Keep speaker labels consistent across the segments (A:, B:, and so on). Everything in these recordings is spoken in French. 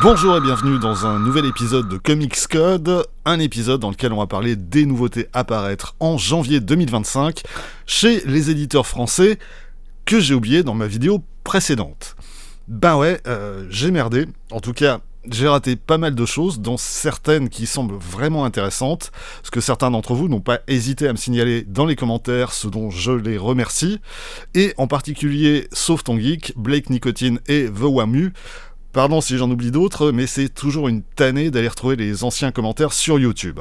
A: Bonjour et bienvenue dans un nouvel épisode de Comics Code, un épisode dans lequel on va parler des nouveautés à paraître en janvier 2025 chez les éditeurs français que j'ai oublié dans ma vidéo précédente. J'ai merdé, en tout cas j'ai raté pas mal de choses, dont certaines qui semblent vraiment intéressantes, ce que certains d'entre vous n'ont pas hésité à me signaler dans les commentaires, ce dont je les remercie, et en particulier Sauve ton Geek, Blake Nicotine et The Wamu. Pardon si j'en oublie d'autres, mais c'est toujours une tannée d'aller retrouver les anciens commentaires sur YouTube.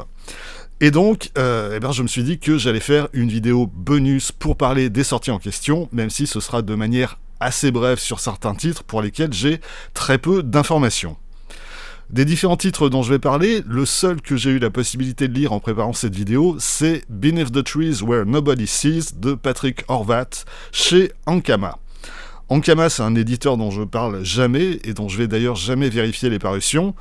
A: Et donc, je me suis dit que j'allais faire une vidéo bonus pour parler des sorties en question, même si ce sera de manière assez brève sur certains titres pour lesquels j'ai très peu d'informations. Des différents titres dont je vais parler, le seul que j'ai eu la possibilité de lire en préparant cette vidéo, c'est Beneath the Trees Where Nobody Sees de Patrick Horvath chez Ankama. Ankama, c'est un éditeur dont je parle jamais, et dont je vais d'ailleurs jamais vérifier les parutions.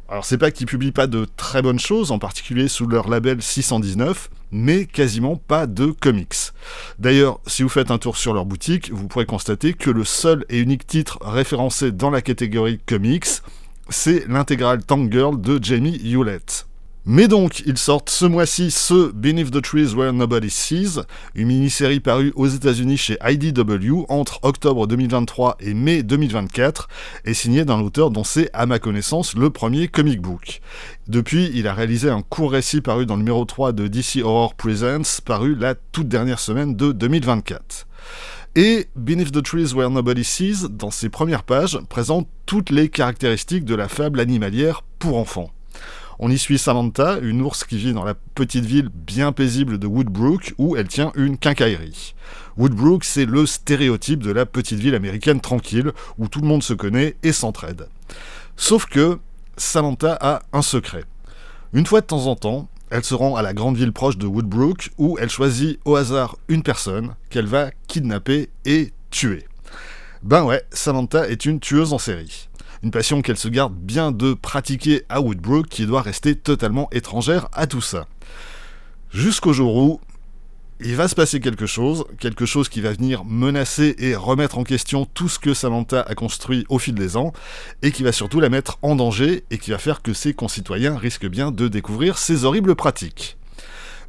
A: Alors c'est pas qu'ils publient pas de très bonnes choses, en particulier sous leur label 619, mais quasiment pas de comics. D'ailleurs, si vous faites un tour sur leur boutique, vous pourrez constater que le seul et unique titre référencé dans la catégorie comics, c'est l'intégrale Tank Girl de Jamie Hewlett. Mais donc, ils sortent ce mois-ci ce Beneath the Trees Where Nobody Sees, une mini-série parue aux États-Unis chez IDW entre octobre 2023 et mai 2024, et signée d'un auteur dont c'est, à ma connaissance, le premier comic book. Depuis, il a réalisé un court récit paru dans le numéro 3 de DC Horror Presents, paru la toute dernière semaine de 2024. Et Beneath the Trees Where Nobody Sees, dans ses premières pages, présente toutes les caractéristiques de la fable animalière pour enfants. On y suit Samantha, une ours qui vit dans la petite ville bien paisible de Woodbrook, où elle tient une quincaillerie. Woodbrook, c'est le stéréotype de la petite ville américaine tranquille, où tout le monde se connaît et s'entraide. Sauf que Samantha a un secret. Une fois de temps en temps, elle se rend à la grande ville proche de Woodbrook, où elle choisit au hasard une personne qu'elle va kidnapper et tuer. Samantha est une tueuse en série. Une passion qu'elle se garde bien de pratiquer à Woodbrook, qui doit rester totalement étrangère à tout ça. Jusqu'au jour où il va se passer quelque chose qui va venir menacer et remettre en question tout ce que Samantha a construit au fil des ans, et qui va surtout la mettre en danger, et qui va faire que ses concitoyens risquent bien de découvrir ces horribles pratiques.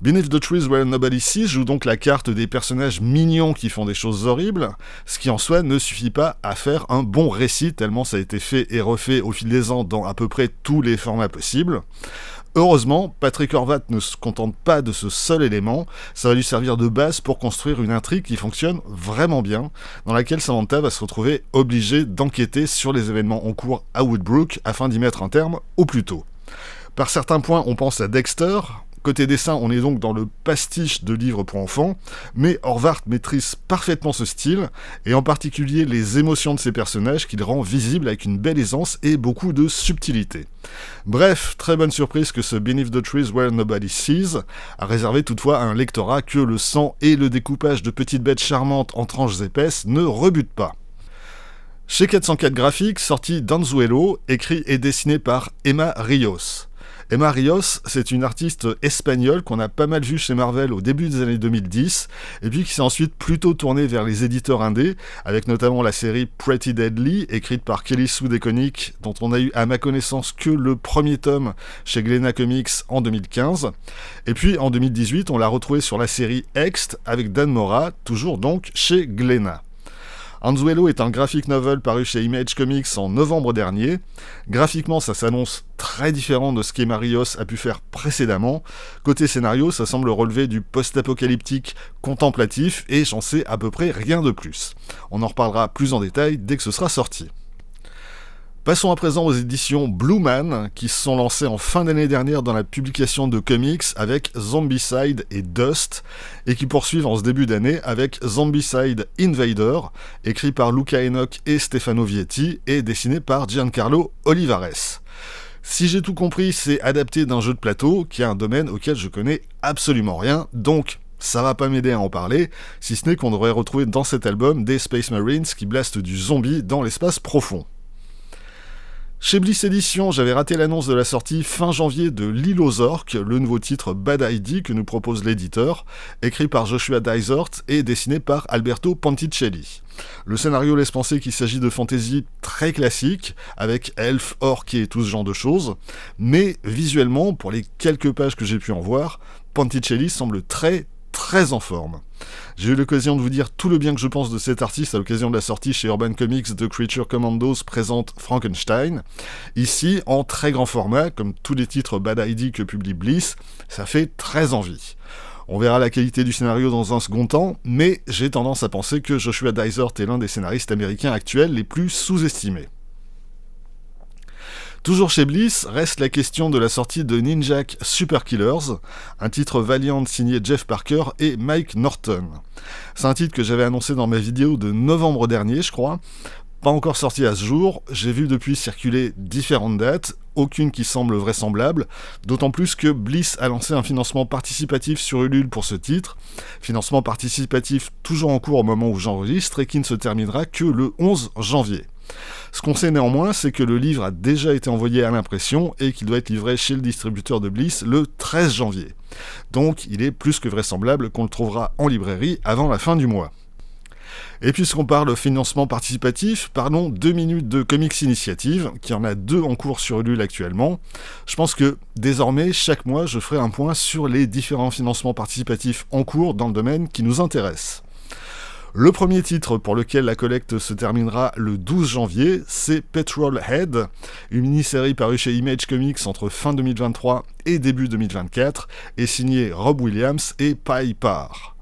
A: Beneath the Trees Where Nobody Sees joue donc la carte des personnages mignons qui font des choses horribles, ce qui en soi ne suffit pas à faire un bon récit, tellement ça a été fait et refait au fil des ans dans à peu près tous les formats possibles. Heureusement, Patrick Horvath ne se contente pas de ce seul élément, ça va lui servir de base pour construire une intrigue qui fonctionne vraiment bien, dans laquelle Samantha va se retrouver obligée d'enquêter sur les événements en cours à Woodbrook afin d'y mettre un terme au plus tôt. Par certains points, on pense à Dexter. Côté dessin, on est donc dans le pastiche de livres pour enfants, mais Horvath maîtrise parfaitement ce style, et en particulier les émotions de ses personnages qu'il rend visibles avec une belle aisance et beaucoup de subtilité. Bref, très bonne surprise que ce Beneath the Trees Where Nobody Sees a réservé toutefois à un lectorat que le sang et le découpage de petites bêtes charmantes en tranches épaisses ne rebutent pas. Chez 404 Graphics, sorti d'Anzuelo, écrit et dessiné par Emma Rios. Emma Rios, c'est une artiste espagnole qu'on a pas mal vue chez Marvel au début des années 2010, et puis qui s'est ensuite plutôt tournée vers les éditeurs indés, avec notamment la série Pretty Deadly, écrite par Kelly Sue DeConnick, dont on a eu à ma connaissance que le premier tome chez Glénat Comics en 2015. Et puis en 2018, on l'a retrouvée sur la série Ext, avec Dan Mora, toujours donc chez Glénat. Anzuelo est un graphic novel paru chez Image Comics en novembre dernier. Graphiquement, ça s'annonce très différent de ce qu'Emma Rios a pu faire précédemment. Côté scénario, ça semble relever du post-apocalyptique contemplatif, et j'en sais à peu près rien de plus. On en reparlera plus en détail dès que ce sera sorti. Passons à présent aux éditions Blue Man, qui se sont lancées en fin d'année dernière dans la publication de comics avec Zombicide et Dust, et qui poursuivent en ce début d'année avec Zombicide Invader, écrit par Luca Enoch et Stefano Vietti, et dessiné par Giancarlo Olivares. Si j'ai tout compris, c'est adapté d'un jeu de plateau, qui est un domaine auquel je connais absolument rien, donc ça va pas m'aider à en parler, si ce n'est qu'on devrait retrouver dans cet album des Space Marines qui blastent du zombie dans l'espace profond. Chez Bliss Edition, j'avais raté l'annonce de la sortie fin janvier de L'île aux orques, le nouveau titre Bad ID que nous propose l'éditeur, écrit par Joshua Dysart et dessiné par Alberto Ponticelli. Le scénario laisse penser qu'il s'agit de fantasy très classique, avec elfes, orques et tout ce genre de choses, mais visuellement, pour les quelques pages que j'ai pu en voir, Ponticelli semble très en forme. J'ai eu l'occasion de vous dire tout le bien que je pense de cet artiste à l'occasion de la sortie chez Urban Comics de Creature Commandos présente Frankenstein. Ici, en très grand format, comme tous les titres Bad ID que publie Bliss, ça fait très envie. On verra la qualité du scénario dans un second temps, mais j'ai tendance à penser que Joshua Dysart est l'un des scénaristes américains actuels les plus sous-estimés. Toujours chez Bliss, reste la question de la sortie de Ninjak Super Killers, un titre Valiant signé Jeff Parker et Mike Norton. C'est un titre que j'avais annoncé dans ma vidéo de novembre dernier, je crois. Pas encore sorti à ce jour, j'ai vu depuis circuler différentes dates, aucune qui semble vraisemblable, d'autant plus que Bliss a lancé un financement participatif sur Ulule pour ce titre, financement participatif toujours en cours au moment où j'enregistre et qui ne se terminera que le 11 janvier. Ce qu'on sait néanmoins, c'est que le livre a déjà été envoyé à l'impression et qu'il doit être livré chez le distributeur de Bliss le 13 janvier. Donc il est plus que vraisemblable qu'on le trouvera en librairie avant la fin du mois. Et puisqu'on parle financement participatif, parlons 2 minutes de Comics Initiative, qui en a 2 en cours sur Ulule actuellement. Je pense que désormais, chaque mois, je ferai un point sur les différents financements participatifs en cours dans le domaine qui nous intéresse. Le premier titre pour lequel la collecte se terminera le 12 janvier, c'est Petrol Head, une mini-série parue chez Image Comics entre fin 2023 et début 2024, et signée Rob Williams et Pai Par.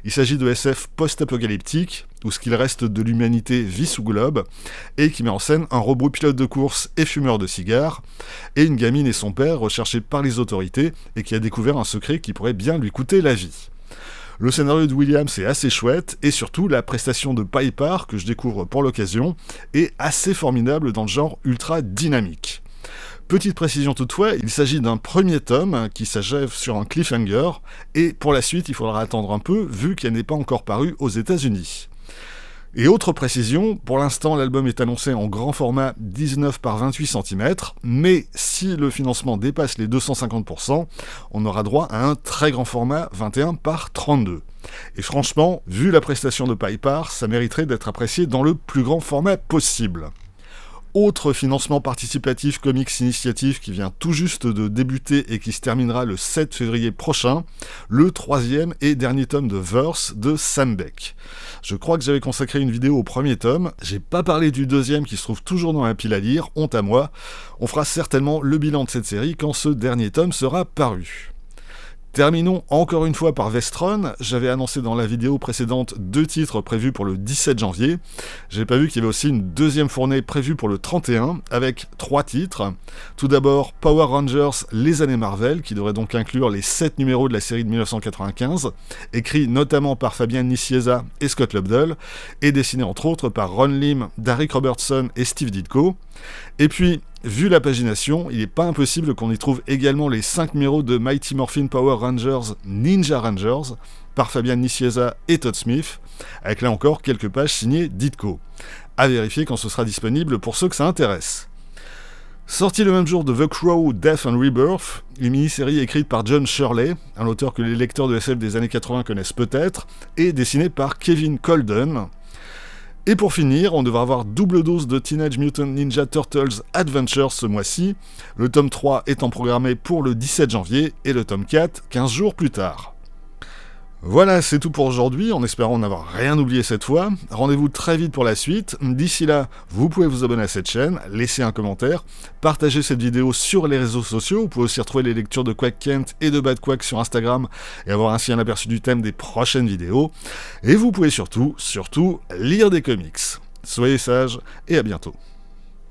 A: Il s'agit de SF post-apocalyptique, où ce qu'il reste de l'humanité vit sous globe, et qui met en scène un robot pilote de course et fumeur de cigares, et une gamine et son père recherchés par les autorités, et qui a découvert un secret qui pourrait bien lui coûter la vie. Le scénario de Williams est assez chouette, et surtout la prestation de Pai Par, que je découvre pour l'occasion, est assez formidable dans le genre ultra dynamique. Petite précision toutefois, il s'agit d'un premier tome qui s'achève sur un cliffhanger, et pour la suite il faudra attendre un peu, vu qu'elle n'est pas encore parue aux États-Unis. Et autre précision, pour l'instant l'album est annoncé en grand format 19 par 28 cm, mais si le financement dépasse les 250%, on aura droit à un très grand format 21 par 32. Et franchement, vu la prestation de Pai Par, ça mériterait d'être apprécié dans le plus grand format possible. Autre financement participatif Comics Initiative qui vient tout juste de débuter et qui se terminera le 7 février prochain, le 3e et dernier tome de Verse de Sam Beck. Je crois que j'avais consacré une vidéo au premier tome, j'ai pas parlé du 2e qui se trouve toujours dans la pile à lire, honte à moi. On fera certainement le bilan de cette série quand ce dernier tome sera paru. Terminons encore une fois par Vestron. J'avais annoncé dans la vidéo précédente 2 titres prévus pour le 17 janvier. J'ai pas vu qu'il y avait aussi une deuxième fournée prévue pour le 31, avec 3 titres. Tout d'abord, Power Rangers, les années Marvel, qui devrait donc inclure les 7 numéros de la série de 1995, écrit notamment par Fabian Nicieza et Scott Lobdell, et dessiné entre autres par Ron Lim, Derek Robertson et Steve Ditko. Et puis, vu la pagination, il n'est pas impossible qu'on y trouve également les 5 numéros de Mighty Morphin Power Rangers Ninja Rangers par Fabian Nicieza et Todd Smith, avec là encore quelques pages signées Ditko. À vérifier quand ce sera disponible pour ceux que ça intéresse. Sorti le même jour de The Crow, Death and Rebirth, une mini-série écrite par John Shirley, un auteur que les lecteurs de SF des années 80 connaissent peut-être, et dessinée par Kevin Colden. Et pour finir, on devra avoir double dose de Teenage Mutant Ninja Turtles Adventures ce mois-ci, le tome 3 étant programmé pour le 17 janvier et le tome 4 15 jours plus tard. Voilà, c'est tout pour aujourd'hui, en espérant n'avoir rien oublié cette fois. Rendez-vous très vite pour la suite. D'ici là, vous pouvez vous abonner à cette chaîne, laisser un commentaire, partager cette vidéo sur les réseaux sociaux. Vous pouvez aussi retrouver les lectures de Quack Kent et de Bad Quack sur Instagram et avoir ainsi un aperçu du thème des prochaines vidéos. Et vous pouvez surtout lire des comics. Soyez sages et à bientôt.